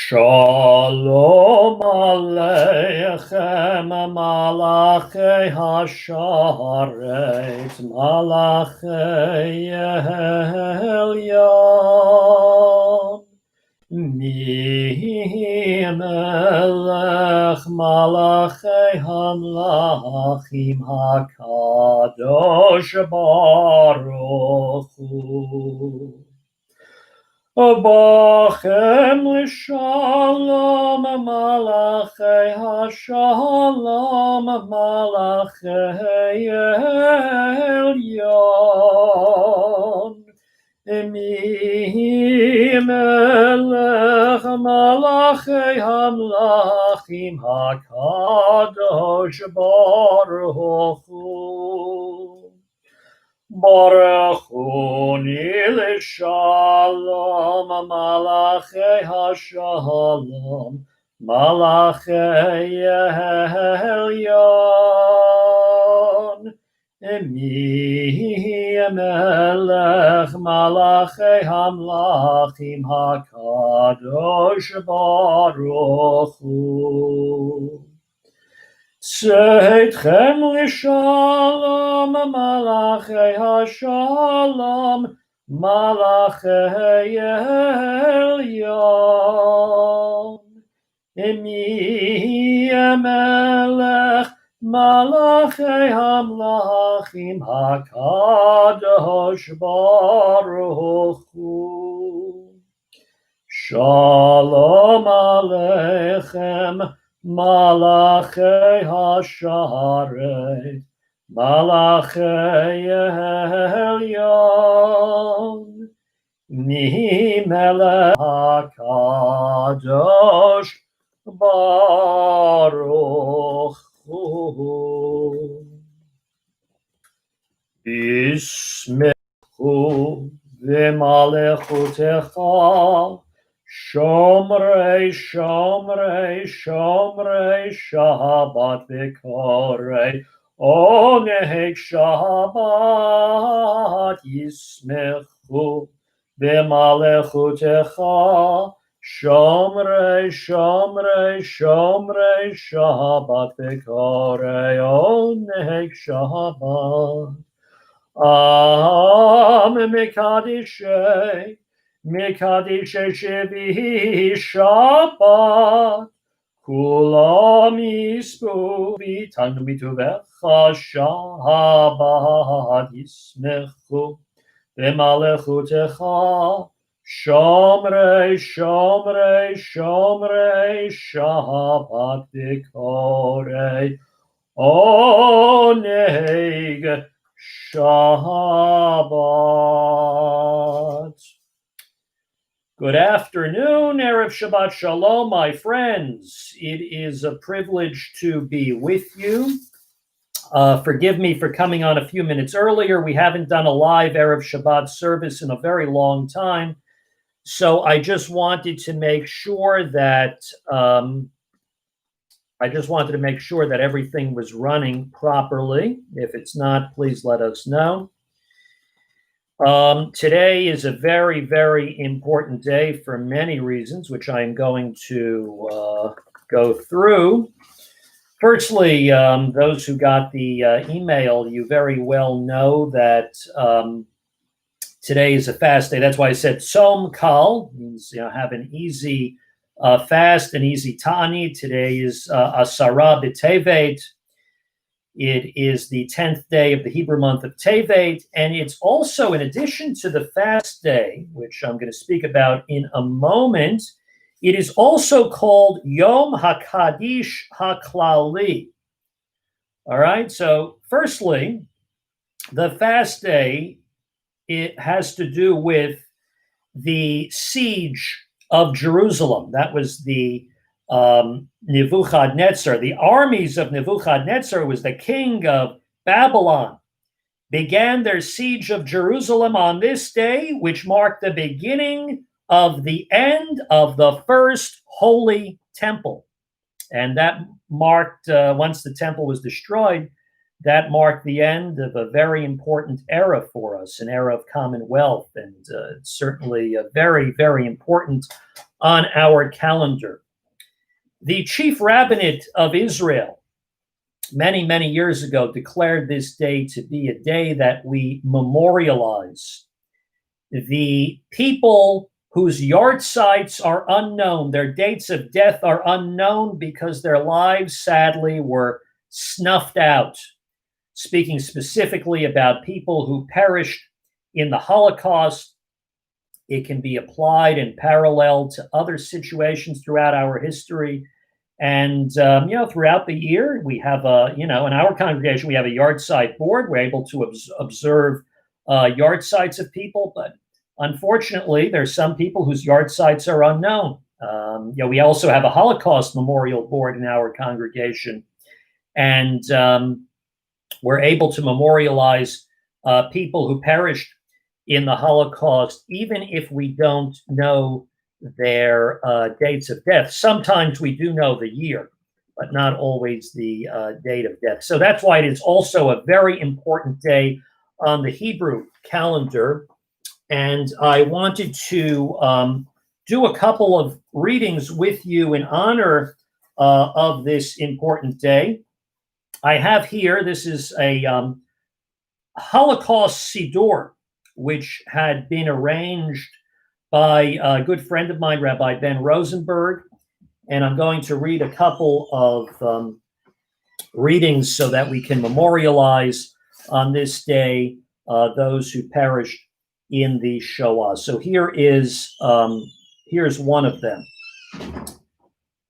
Shalom Aleichem Malachei Hasharet Malachei Elyon Mi Melech Malachei Hamlachim HaKadosh Baruch Hu Bachem l'shalom malachei hashalom malachei elyon Mi melech malachei hamlachim hakadosh baruch hu Baruch Huni l'shalom malachei hashalom malachei elyon Mi melech malachei hamlachim hakadosh baruch hu Tzedchem l'shalom malachei hashalom malachei elyon Mi melech malachei hamlachim hakadosh baruch hu Shalom aleichem Malachei Hasharet, Malachei Elyon, Mi Melech HaKadosh Baruch Hu. Bismihu v'malechutecha Shomrei, Shomrei, Shomrei, Shabbat v'korei, Oneg Shabbat, Yismechu b'malechutecha, Shomrei, Shomrei, Shomrei, Shabbat v'korei, Oneg Shabbat, Mekadishei, Mikadishe Shevi Shabbat Kulam Yisbu V'Tan Mituvecha Shabbat Yismechu V'malechutecha Shomrei Shomrei Shomrei Shabbat V'korei Oneg Shabbat. Good afternoon, Erev Shabbat Shalom, my friends. It is a privilege to be with you. Forgive me for coming on a few minutes earlier. We haven't done a live Erev Shabbat service in a very long time. So I just wanted to make sure that everything was running properly. If it's not, please let us know. Today is a very, very important day for many reasons, which I am going to go through. Firstly, those who got the email, you very well know that today is a fast day. That's why I said Tzom Kal, means have an easy fast, an easy Tani. Today is Asara B'Tevet. It is the 10th day of the Hebrew month of Tevet, and it's also, in addition to the fast day, which I'm going to speak about in a moment, it is also called Yom HaKadish HaKlali. All right, so firstly, the fast day, it has to do with the siege of Jerusalem. That was the Nebuchadnezzar, the armies of Nebuchadnezzar, was the king of Babylon, began their siege of Jerusalem on this day, which marked the beginning of the end of the first holy temple. And that marked, once the temple was destroyed, that marked the end of a very important era for us, an era of commonwealth, and certainly very, very important on our calendar. The chief rabbinate of Israel, many, many years ago, declared this day to be a day that we memorialize the people whose yahrzeits are unknown, their dates of death are unknown because their lives, sadly, were snuffed out. Speaking specifically about people who perished in the Holocaust, it can be applied in parallel to other situations throughout our history. And, throughout the year, we have in our congregation, we have a yahrzeit board. We're able to observe yahrzeits of people, but unfortunately, there's some people whose yahrzeits are unknown. We also have a Holocaust memorial board in our congregation, and we're able to memorialize people who perished in the Holocaust, even if we don't know their dates of death. Sometimes we do know the year, but not always the date of death. So that's why it is also a very important day on the Hebrew calendar. And I wanted to do a couple of readings with you in honor of this important day. I have here, this is a Holocaust Siddur, which had been arranged by a good friend of mine, Rabbi Ben Rosenberg. And I'm going to read a couple of readings so that we can memorialize on this day those who perished in the Shoah. So here's one of them.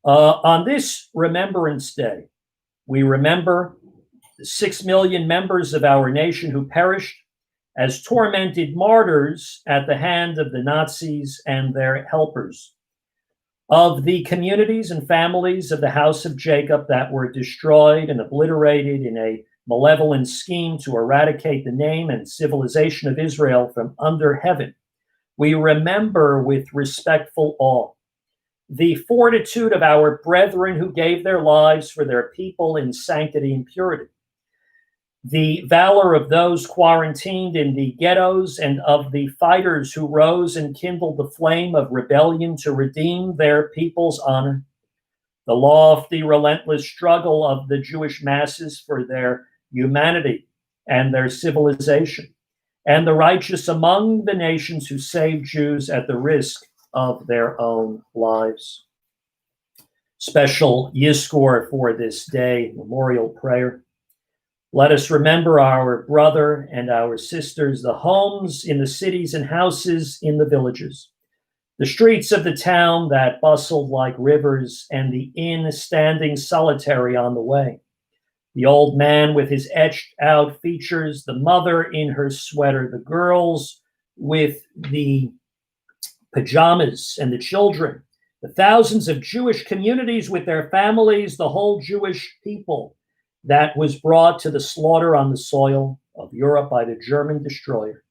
On this Remembrance Day, we remember the 6 million members of our nation who perished as tormented martyrs at the hand of the Nazis and their helpers, of the communities and families of the house of Jacob that were destroyed and obliterated in a malevolent scheme to eradicate the name and civilization of Israel from under heaven. We remember with respectful awe the fortitude of our brethren who gave their lives for their people in sanctity and purity, the valor of those quarantined in the ghettos and of the fighters who rose and kindled the flame of rebellion to redeem their people's honor, the lofty, relentless struggle of the Jewish masses for their humanity and their civilization, and the righteous among the nations who saved Jews at the risk of their own lives. Special Yizkor for this day, memorial prayer. Let us remember our brother and our sisters, the homes in the cities and houses in the villages, the streets of the town that bustled like rivers, and the inn standing solitary on the way, the old man with his etched out features, the mother in her sweater, the girls with the pajamas, and the children, the thousands of Jewish communities with their families, the whole Jewish people that was brought to the slaughter on the soil of Europe by the German destroyer,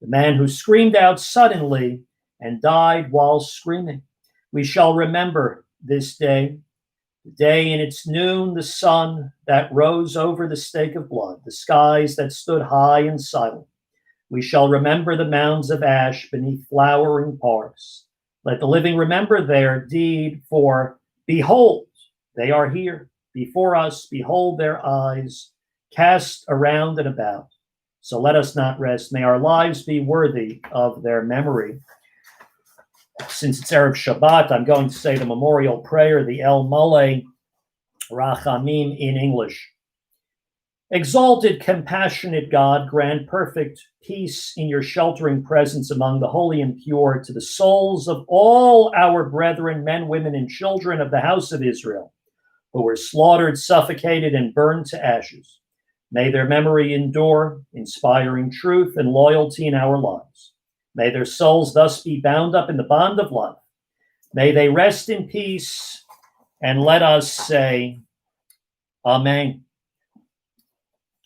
the man who screamed out suddenly and died while screaming. We shall remember this day, the day in its noon, the sun that rose over the stake of blood, the skies that stood high and silent. We shall remember the mounds of ash beneath flowering parks. Let the living remember their deed, for behold, they are here before us. Behold their eyes cast around and about. So let us not rest. May our lives be worthy of their memory. Since it's Erev Shabbat, I'm going to say the memorial prayer, the El Mole Rachamim in English. Exalted, compassionate God, grant perfect peace in your sheltering presence among the holy and pure to the souls of all our brethren, men, women, and children of the house of Israel, who were slaughtered, suffocated, and burned to ashes. May their memory endure, inspiring truth and loyalty in our lives. May their souls thus be bound up in the bond of love. May they rest in peace, and let us say, Amen.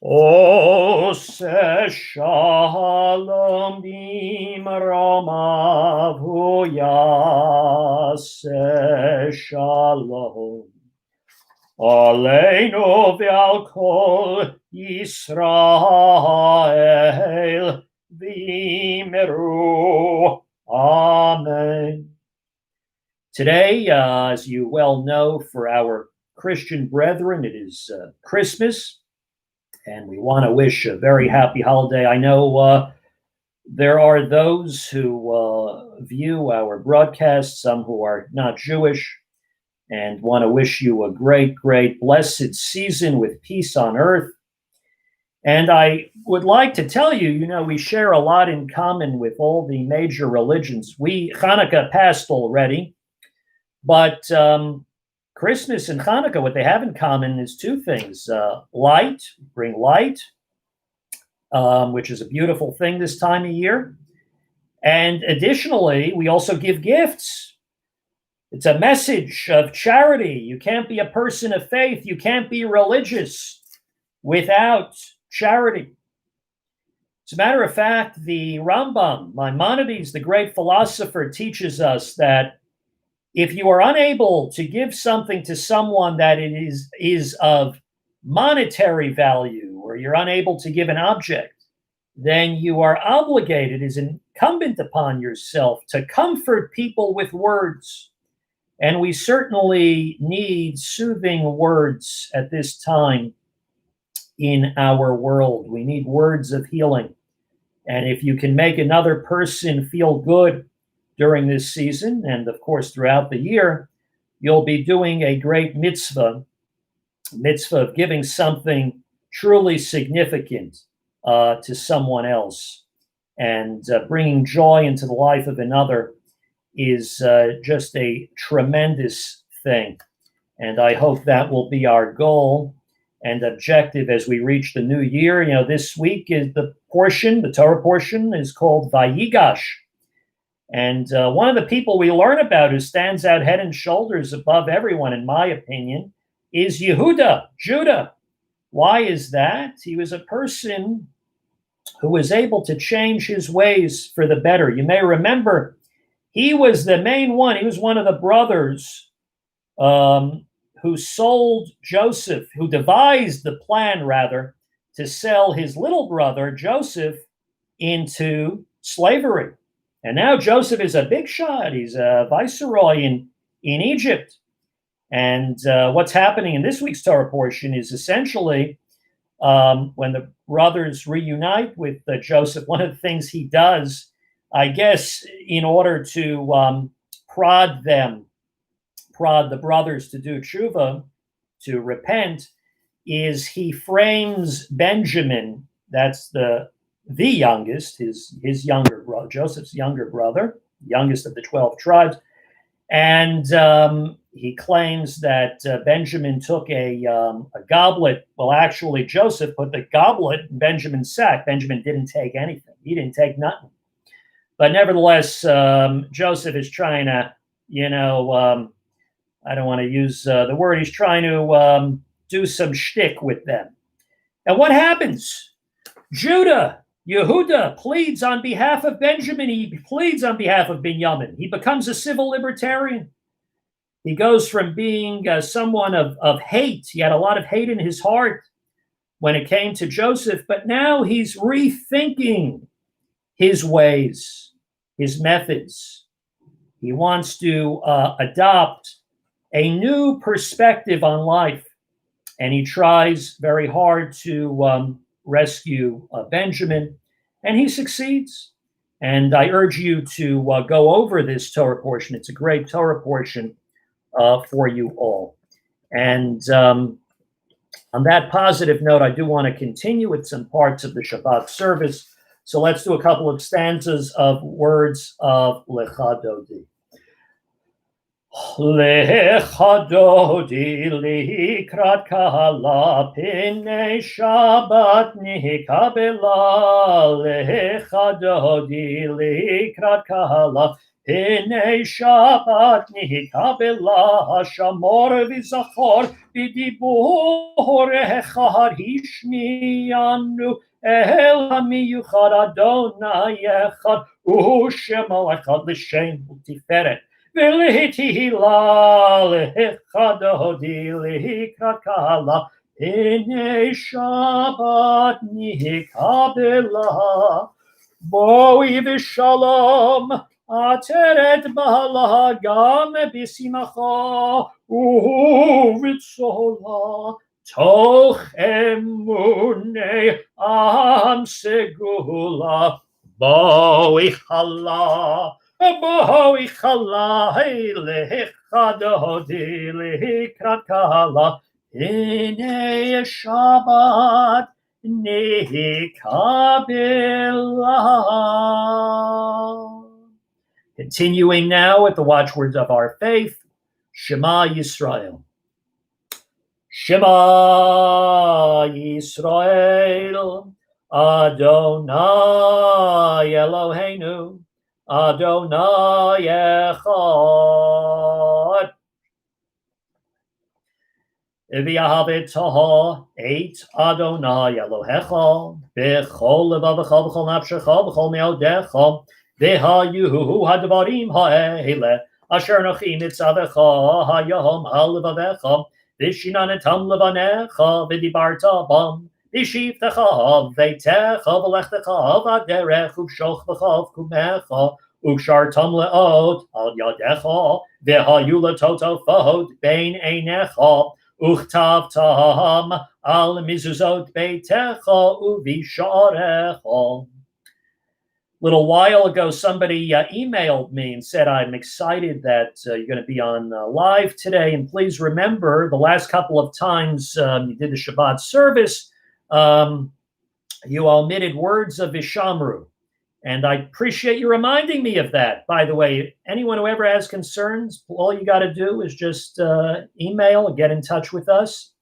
Ose shalom b'imromav yaseh shalom aleinu ve'al kol Yisrael v'yimeru. Amen. Today, as you well know, for our Christian brethren, it is Christmas, and we want to wish a very happy holiday. I know there are those who view our broadcast, some who are not Jewish, and want to wish you a great, great, blessed season with peace on earth. And I would like to tell you, we share a lot in common with all the major religions. Hanukkah passed already, but Christmas and Hanukkah, what they have in common is two things. Light, bring light, which is a beautiful thing this time of year. And additionally, we also give gifts. It's a message of charity. You can't be a person of faith. You can't be religious without charity. As a matter of fact, the Rambam, Maimonides, the great philosopher, teaches us that if you are unable to give something to someone that it is of monetary value, or you're unable to give an object, then you are obligated, is incumbent upon yourself to comfort people with words. And we certainly need soothing words at this time in our world. We need words of healing. And if you can make another person feel good during this season, and of course throughout the year, you'll be doing a great mitzvah of giving something truly significant to someone else. And bringing joy into the life of another is just a tremendous thing. And I hope that will be our goal and objective as we reach the new year. This week is the Torah portion is called Vayigash. And one of the people we learn about who stands out head and shoulders above everyone, in my opinion, is Yehuda Judah. Why is that? He was a person who was able to change his ways for the better. You may remember he was the main one. He was one of the brothers who sold Joseph, who devised the plan, rather, to sell his little brother, Joseph, into slavery. And now Joseph is a big shot. He's a viceroy in Egypt. And what's happening in this week's Torah portion is essentially when the brothers reunite with Joseph, one of the things he does, I guess, in order to prod the brothers to do tshuva, to repent, is he frames Benjamin, that's the youngest, his younger brother, Joseph's younger brother, youngest of the 12 tribes. And he claims that Benjamin took a goblet. Well, actually, Joseph put the goblet in Benjamin's sack. Benjamin didn't take anything. He didn't take nothing. But nevertheless, Joseph is trying to, I don't want to use the word, he's trying to do some shtick with them. And what happens? Yehuda pleads on behalf of Benjamin. He pleads on behalf of Binyamin. He becomes a civil libertarian. He goes from being someone of hate. He had a lot of hate in his heart when it came to Joseph, but now he's rethinking his ways, his methods. He wants to adopt a new perspective on life, and he tries very hard to rescue Benjamin, and he succeeds. And I urge you to go over this Torah portion. It's a great Torah portion for you all. And on that positive note, I do want to continue with some parts of the Shabbat service. So let's do a couple of stanzas of words of Lecha Dodi. Lecha Dodi likrat kahala pinei Shabbat nihikabela. Lecha Dodi likrat kahala pinei Shabbat nihikabela. Shamor v'zachor b'dibur echad hishmianu el hamiyuchad Adonai echad u'shema echad l'shem u'tiferet. V'lihitihila lehechad Dodi likrat kahala Hine Shabbat nikabela, boi v'shalom, ateret bala gam b'simcha uv'tzola, toch emunei am segula, boi chala, boi chala, lechadodi lekrakala, Hine Shabbat nikabela. Continuing now with the watchwords of our faith, Shema Yisrael. Shema Yisrael, Adonai Eloheinu, Adonai Echad. V'yahavetaha et Adonai Elohecha b'chol levavecha v'chol nafshecha v'chol me'odecha v'hayuhu hadvarim ha'ele asher nochi mitzavecha hayom al levavecha v'shinanetam levanecha v'dibarta bam v'shivtecha v'veitecha v'lechtecha v'aderech uv'shochvecha v'kumecha uv'shartam le'ot al yadecha v'hayu letotofot bein einecha Uchtav-tam al mizuzot beitecha uvisharecha. Little while ago, somebody emailed me and said, I'm excited that you're going to be on live today. And please remember, the last couple of times you did the Shabbat service, you omitted words of Vishamru. And I appreciate you reminding me of that. By the way, anyone who ever has concerns, all you got to do is just email or get in touch with us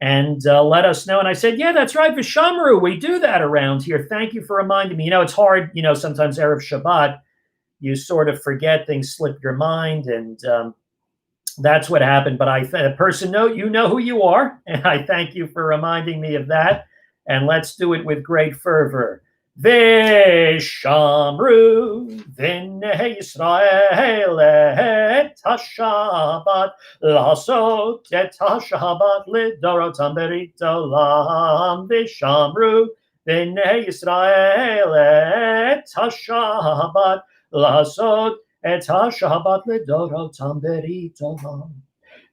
and let us know. And I said, yeah, that's right, Vishamru. We do that around here. Thank you for reminding me. You know, it's hard, sometimes Erev Shabbat, you sort of forget, things slip your mind. And that's what happened. But you know who you are. And I thank you for reminding me of that. And let's do it with great fervor. Veshamru v'nei Yisrael et ha-Shabbat l'asot et ha-Shabbat l'dorotam berit olam. Veshamru v'nei Yisrael et ha-Shabbat l'asot et ha-Shabbat l'dorotam berit olam.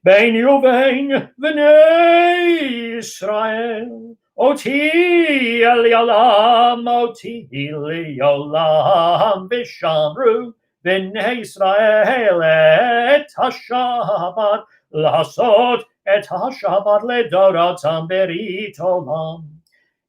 Beini uvein v'nei Yisrael Oti eliolam, oti eliolam, vishamru, v'nei Yisrael et ha-Shabbat, l'asot et ha-Shabbat l'dorotam berit olam.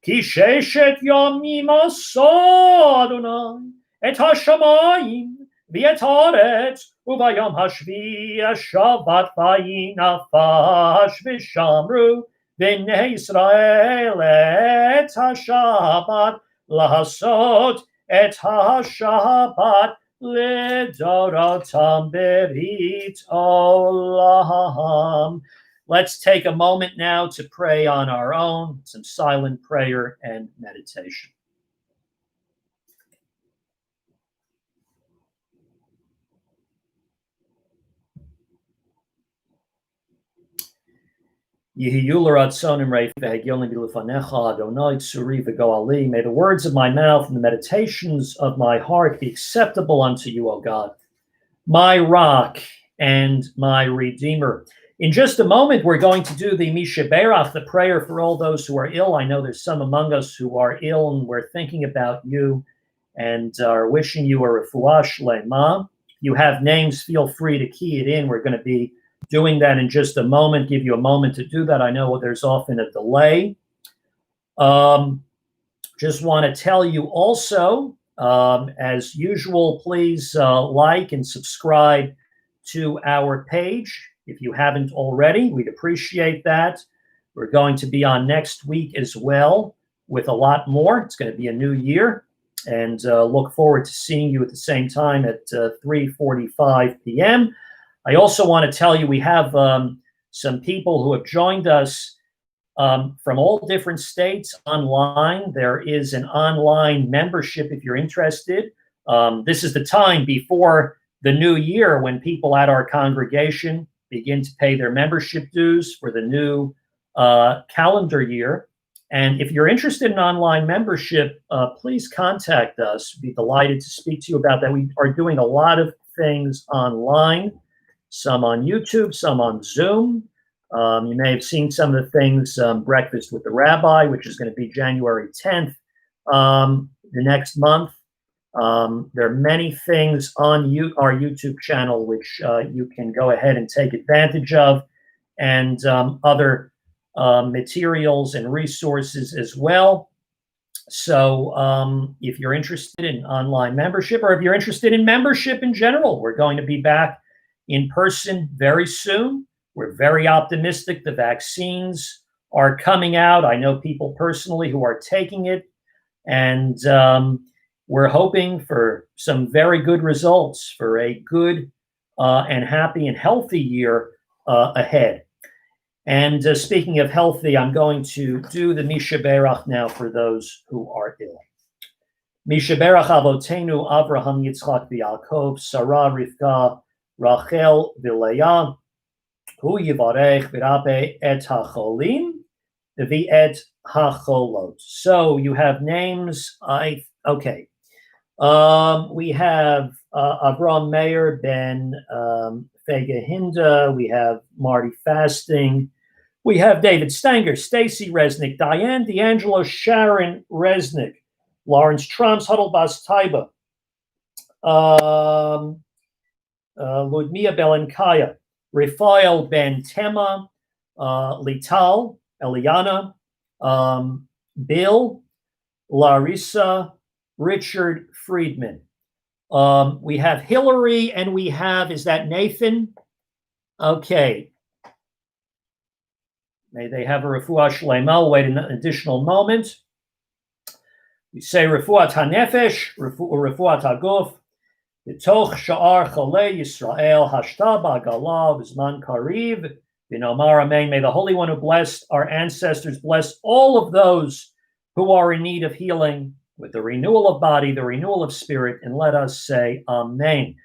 Ki sheshet yomim asa Adonai et ha-shamayim v'et haaretz, u'vayom hashvi Shabbat vayinafash v'shamru, V'nei Yisrael et ha-Shabbat l'asot et ha-Shabbat l'dorotam berit olam. Let's take a moment now to pray on our own, some silent prayer and meditation. May the words of my mouth and the meditations of my heart be acceptable unto you, O God, my rock and my redeemer. In just a moment, we're going to do the Misha Berach, the prayer for all those who are ill. I know there's some among us who are ill, and we're thinking about you and are wishing you a refuah shlema. You have names, feel free to key it in. We're going to be doing that in just a moment, give you a moment to do that. I know there's often a delay. Just want to tell you also, as usual, please like and subscribe to our page if you haven't already. We'd appreciate that. We're going to be on next week as well with a lot more. It's going to be a new year, and look forward to seeing you at the same time at 3:45 p.m. I also want to tell you we have some people who have joined us from all different states online. There is an online membership if you're interested. This is the time before the new year when people at our congregation begin to pay their membership dues for the new calendar year. And if you're interested in online membership, please contact us. We'd be delighted to speak to you about that. We are doing a lot of things online, some on YouTube, some on Zoom. You may have seen some of the things, Breakfast with the Rabbi, which is going to be January 10th, the next month. There are many things on our YouTube channel which you can go ahead and take advantage of, and other materials and resources as well. So if you're interested in online membership, or if you're interested in membership in general, we're going to be back in person very soon. We're very optimistic. The vaccines are coming out. I know people personally who are taking it, and we're hoping for some very good results, for a good and happy and healthy year ahead. And speaking of healthy, I'm going to do the Misha Berach now for those who are ill. Misha Berach Avotenu Avraham Yitzchak v'Yaakov Sarah Rivka Rachel v'Leah Hu Yivarech v'Rabe et HaCholim v'et HaCholot. So you have names. Okay. We have Avram Meir ben Fega Hinda. We have Marty Fasting. We have David Stanger, Stacy Resnick, Diane D'Angelo, Sharon Resnick, Lawrence Trumps, Huddle Bas Taiba, Ludmia Belenkaya, Rafael Ben Tema, Lital, Eliana, Bill, Larissa, Richard Friedman. We have Hillary, and we have, is that Nathan? Okay. May they have a refuah shlema. We'll wait an additional moment. We say refuat hanefesh, refuat haguf, b'toch sha'ar cholei Yisrael, hashta ba'gala, v'zman kariv, v'nomar amen. May the Holy One who blessed our ancestors bless all of those who are in need of healing with the renewal of body, the renewal of spirit, and let us say amen.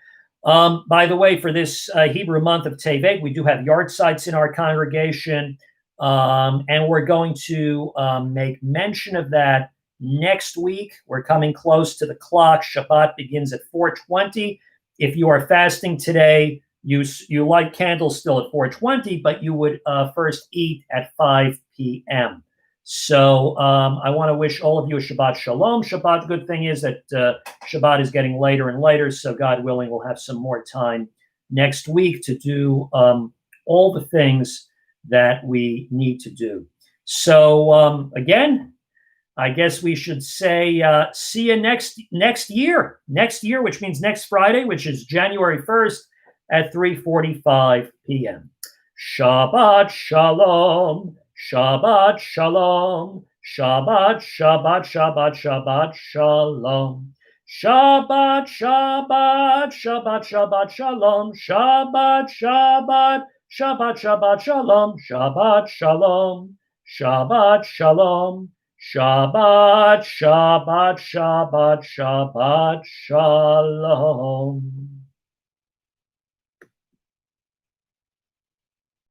By the way, for this Hebrew month of Tevet, we do have yard sites in our congregation, and we're going to make mention of that next week. We're coming close to the clock. Shabbat begins at 4:20. If you are fasting today, you light candles still at 4:20, but you would first eat at 5 p.m. So I want to wish all of you a Shabbat Shalom. Shabbat, good thing is that Shabbat is getting later and later, so God willing, we'll have some more time next week to do all the things that we need to do. So again, I guess we should say see you next year, which means next Friday, which is January 1st at 3:45 p.m. Shabbat Shalom. Shabbat Shalom, Shabbat, Shabbat, Shabbat, Shabbat Shalom. Shabbat, Shabbat, Shabbat, Shabbat Shalom, Shabbat, Shabbat, Shabbat, Shabbat Shalom, Shabbat Shalom, Shabbat Shalom, Shabbat, Shabbat, Shabbat, Shabbat Shalom.